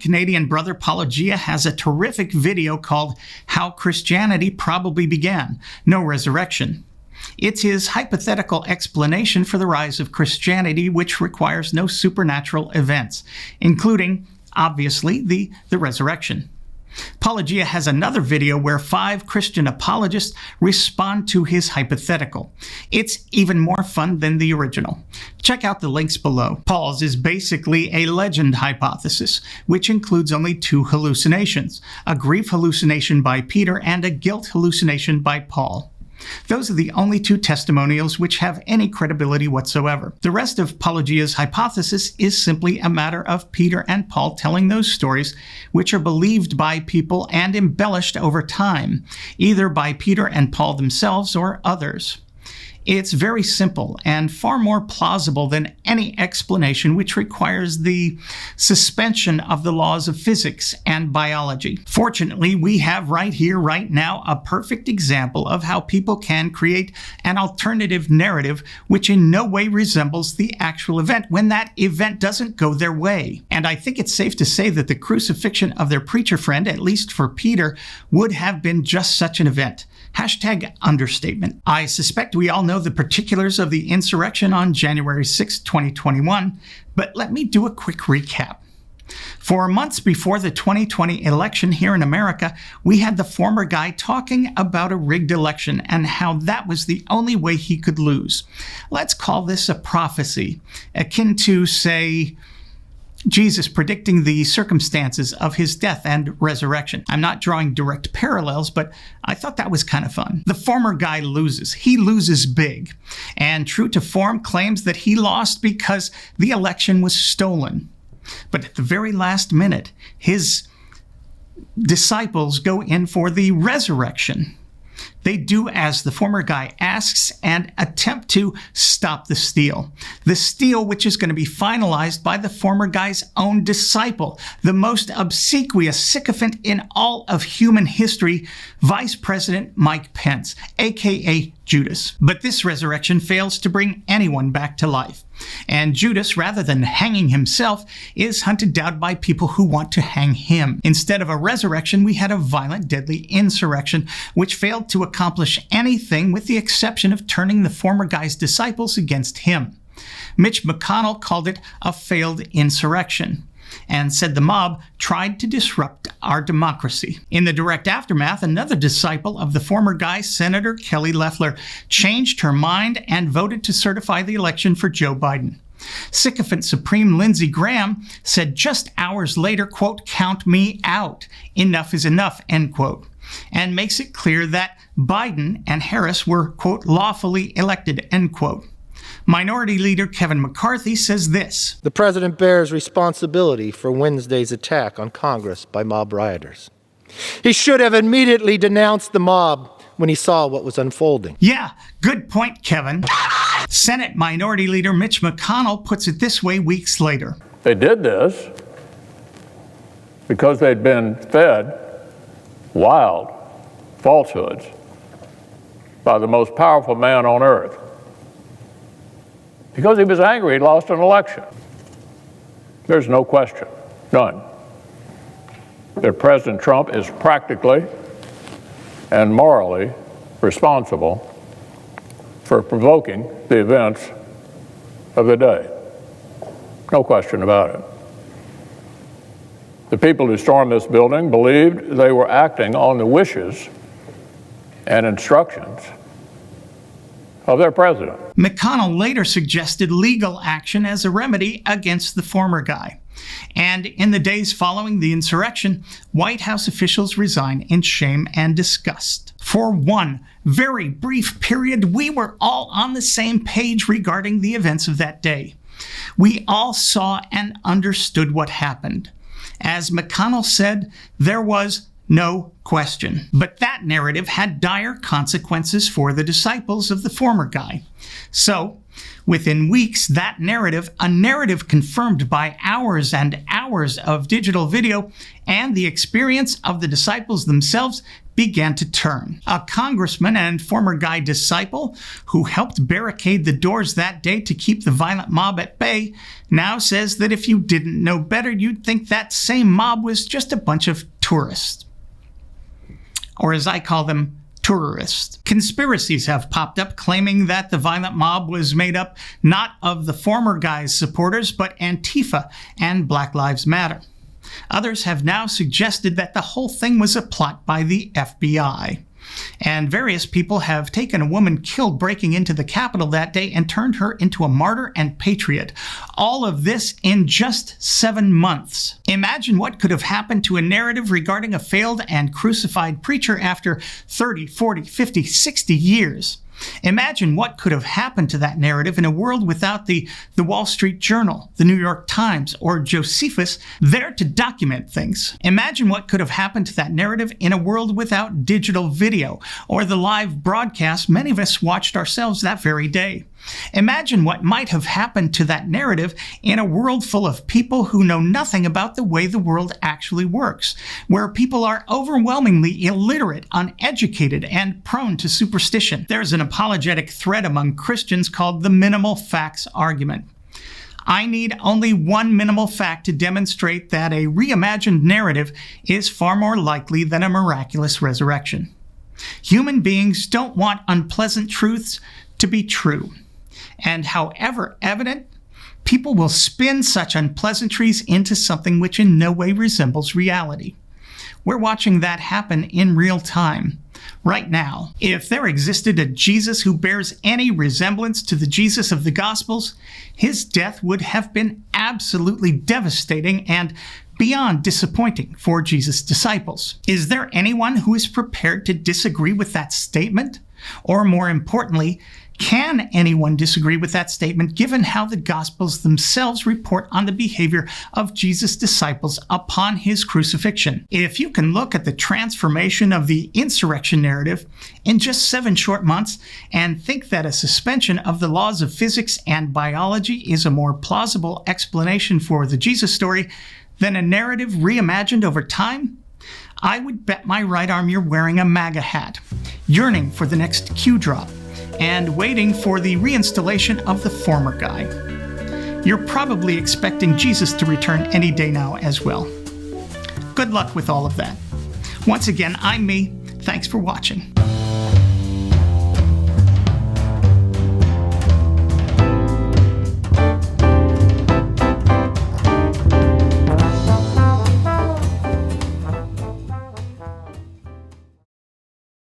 Canadian brother Paulogia has a terrific video called How Christianity Probably Began, No Resurrection. It's his hypothetical explanation for the rise of Christianity, which requires no supernatural events, including, obviously, the resurrection. Paulogia has another video where 5 Christian apologists respond to his hypothetical. It's even more fun than the original. Check out the links below. Paul's is basically a legend hypothesis, which includes only 2 hallucinations, a grief hallucination by Peter and a guilt hallucination by Paul. Those are the only 2 testimonials which have any credibility whatsoever. The rest of Paulogia's hypothesis is simply a matter of Peter and Paul telling those stories which are believed by people and embellished over time, either by Peter and Paul themselves or others. It's very simple and far more plausible than any explanation which requires the suspension of the laws of physics and biology. Fortunately, we have right here, right now, a perfect example of how people can create an alternative narrative which in no way resembles the actual event when that event doesn't go their way. And I think it's safe to say that the crucifixion of their preacher friend, at least for Peter, would have been just such an event. Hashtag understatement. I suspect we all know the particulars of the insurrection on January 6, 2021, but let me do a quick recap. For months before the 2020 election here in America, we had the former guy talking about a rigged election and how that was the only way he could lose. Let's call this a prophecy, akin to, say, Jesus predicting the circumstances of his death and resurrection. I'm not drawing direct parallels, but I thought that was kind of fun. The former guy loses. He loses big. And true to form, claims that he lost because the election was stolen. But at the very last minute, his disciples go in for the resurrection. They do as the former guy asks and attempt to stop the steal. The steal which is going to be finalized by the former guy's own disciple, the most obsequious sycophant in all of human history, Vice President Mike Pence, aka Judas. But this resurrection fails to bring anyone back to life. And Judas, rather than hanging himself, is hunted down by people who want to hang him. Instead of a resurrection, we had a violent, deadly insurrection, which failed to accomplish anything with the exception of turning the former guy's disciples against him. Mitch McConnell called it a failed insurrection and said the mob tried to disrupt our democracy. In the direct aftermath, another disciple of the former guy, Senator Kelly Loeffler, changed her mind and voted to certify the election for Joe Biden. Sycophant Supreme Lindsey Graham said just hours later, quote, "Count me out. Enough is enough," end quote, and makes it clear that Biden and Harris were, quote, "lawfully elected," end quote. Minority Leader Kevin McCarthy says this: "The president bears responsibility for Wednesday's attack on Congress by mob rioters. He should have immediately denounced the mob when he saw what was unfolding." Yeah, good point, Kevin. Senate Minority Leader Mitch McConnell puts it this way weeks later. They did this because they'd been fed wild falsehoods by the most powerful man on earth. Because he was angry he'd lost an election. There's no question, none, that President Trump is practically and morally responsible for provoking the events of the day. No question about it. The people who stormed this building believed they were acting on the wishes and instructions of their president. McConnell later suggested legal action as a remedy against the former guy. And in the days following the insurrection, White House officials resign in shame and disgust. For one very brief period, we were all on the same page regarding the events of that day. We all saw and understood what happened. As McConnell said, there was no question. But that narrative had dire consequences for the disciples of the former guy. So, within weeks, that narrative, a narrative confirmed by hours and hours of digital video and the experience of the disciples themselves, began to turn. A congressman and former Guy disciple who helped barricade the doors that day to keep the violent mob at bay now says that if you didn't know better, you'd think that same mob was just a bunch of tourists. Or as I call them, tourists. Conspiracies have popped up claiming that the violent mob was made up not of the former Guy's supporters, but Antifa and Black Lives Matter. Others have now suggested that the whole thing was a plot by the FBI. And various people have taken a woman killed breaking into the Capitol that day and turned her into a martyr and patriot. All of this in just 7 months. Imagine what could have happened to a narrative regarding a failed and crucified preacher after 30, 40, 50, 60 years. Imagine what could have happened to that narrative in a world without the Wall Street Journal, the New York Times, or Josephus there to document things. Imagine what could have happened to that narrative in a world without digital video, or the live broadcast many of us watched ourselves that very day. Imagine what might have happened to that narrative in a world full of people who know nothing about the way the world actually works, where people are overwhelmingly illiterate, uneducated, and prone to superstition. There's an apologetic thread among Christians called the minimal facts argument. I need only one minimal fact to demonstrate that a reimagined narrative is far more likely than a miraculous resurrection. Human beings don't want unpleasant truths to be true. And however evident, people will spin such unpleasantries into something which in no way resembles reality. We're watching that happen in real time, right now. If there existed a Jesus who bears any resemblance to the Jesus of the Gospels, his death would have been absolutely devastating and beyond disappointing for Jesus' disciples. Is there anyone who is prepared to disagree with that statement? Or more importantly, can anyone disagree with that statement given how the Gospels themselves report on the behavior of Jesus' disciples upon his crucifixion? If you can look at the transformation of the insurrection narrative in just 7 short months and think that a suspension of the laws of physics and biology is a more plausible explanation for the Jesus story than a narrative reimagined over time, I would bet my right arm you're wearing a MAGA hat, yearning for the next Q drop, and waiting for the reinstallation of the former Guy. You're probably expecting Jesus to return any day now as well. Good luck with all of that. Once again, I'm me. Thanks for watching.